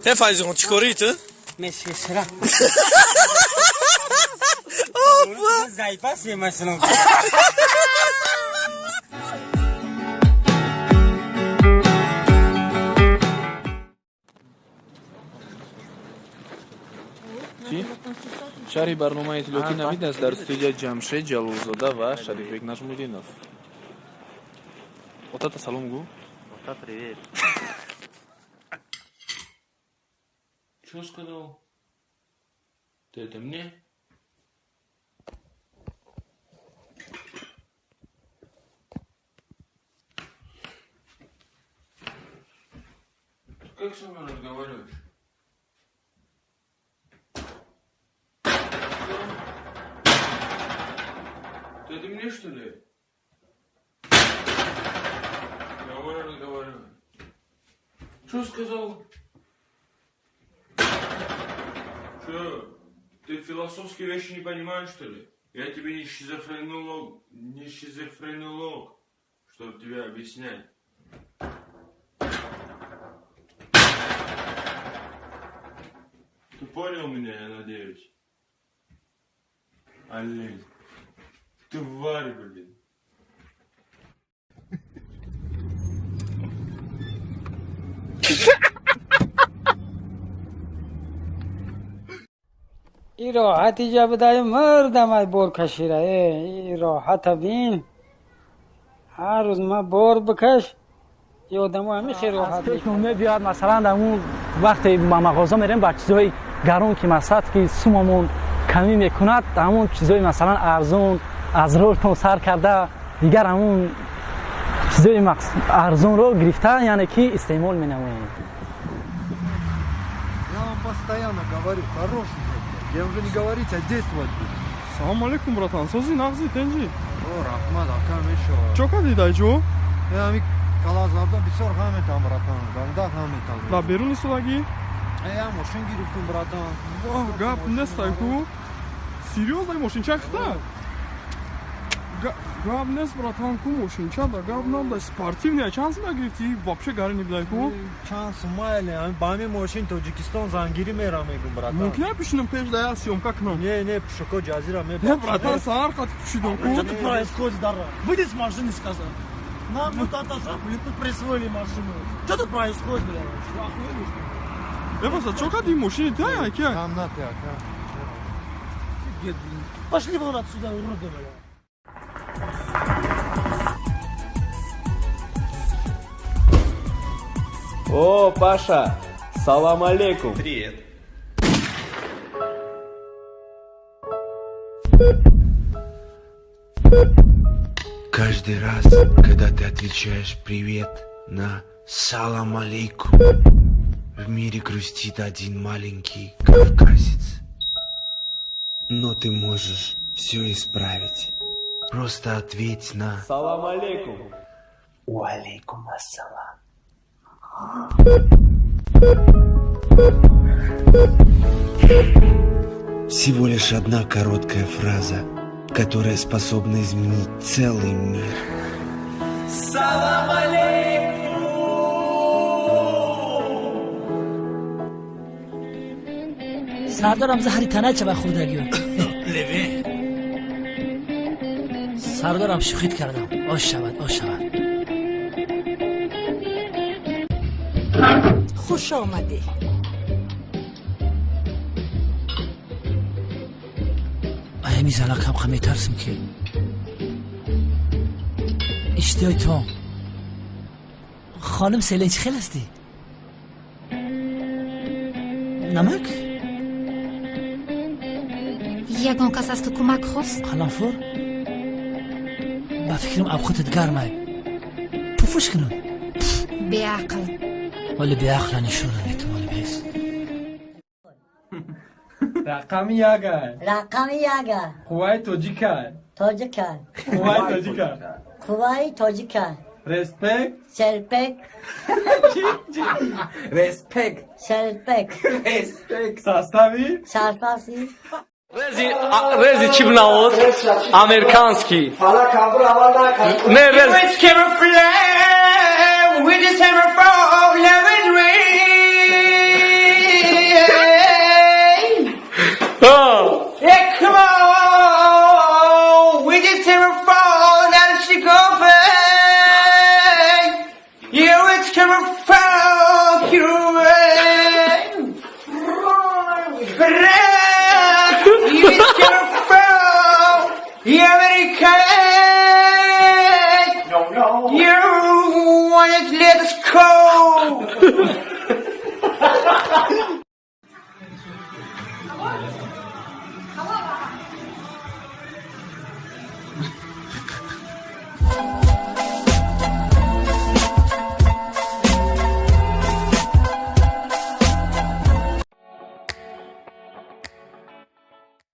Te fazem chicorito? Mesra. Opa! Zayıfa sevmezsin. Шаҳри барномаи иттилоотӣ намид аст дар студияи Ҷамшед Ҷалолзода ва Шарифбек Нажмуддинов. Отата салом гӯ. Ота, привет. Чё сказал? Ты это мне? Как со мной разговариваешь? Ты это мне, что ли? Разговаривай. Что сказал? Что? Ты философские вещи не понимаешь, что ли? Я тебе не шизофренолог, чтобы тебе объяснять. Ты понял меня, я надеюсь? Олень. Тварь, блин. این راحت ایجا بدای مردم ای بور کشیره. این راحت بین هر روز ما بور بکش یادمو همیشه راحت پیشمون بیاد مثلا در اون وقتی ما مغازه میریم با چیزای گرون که مثلا که سوممون کمی میکند همون چیزای مثلا ارزون از رولتون سر کرده دیگر همون چیزای ارزون رو گرفته یعنی که استعمال مینماییم. Я вам постоянно говорю, хороший. Я уже не говорить, а действовать буду. Салам алейкум, братан. Сози нағзи тенҷи. О, рахмат, акам ешо. Чо кардидай ҷо? Я ами калазарда бисёр ғам метам, братан. Банда ғам метам. Да беруни сулагӣ? Я машин гирифтум, братан. Гап нестай ку? Серьёзно машинча хита? Гап нест, братан, ку машинча да гап надо. Спортивная чанд сумма гирифти? Вообще гари небидай ку? Чанд сумма или ба ами машин Тоҷикистон зангирӣ мерам мегум, братан. Мумкин аст пишинам пеш да я съёмка кунам? Не, пушако ҷазира мебарам. Не, братан, саҳар қати пушидам ку? Что тут происходит, Дара? Выйди с машины, сказал. Нам вот это шахули, тут присвоили машину. Что тут происходит, блядь? Бебаса, чо кади машини ты, аки? Там на ты, ака. Пошли вон отсюда, уроды, блядь. О, Паша, салам алейкум. Привет. Каждый раз, когда ты отвечаешь привет на салам алейкум, в мире грустит один маленький кавказец. Но ты можешь все исправить. Просто ответь на Салам алейкум. Уалейкум ассалам. Всего лишь одна короткая фраза, которая способна изменить целый мир. Салам алейкум. سردارم زهری تنه چه بخوردگی لبه سردارم شوخیت کردم آش شود خوش آمده آیا میزنه کم میترسم که اشتیای تو خانم سیلنچ خیل هستی نمک یگان کس از تو کمک خواست قلنفور با فکرم ابخوتت گرمه پوفش کنم به عقل ولی به عقل نشون نیتم ولی بیست رقم یاگر خوای توجیکر خوای توجیکر رسپک состави Рези Чибнаут, американский. Не, рез. We just have a fall, let it rain. gonna fuck you You gonna fuck America No You wanna let us go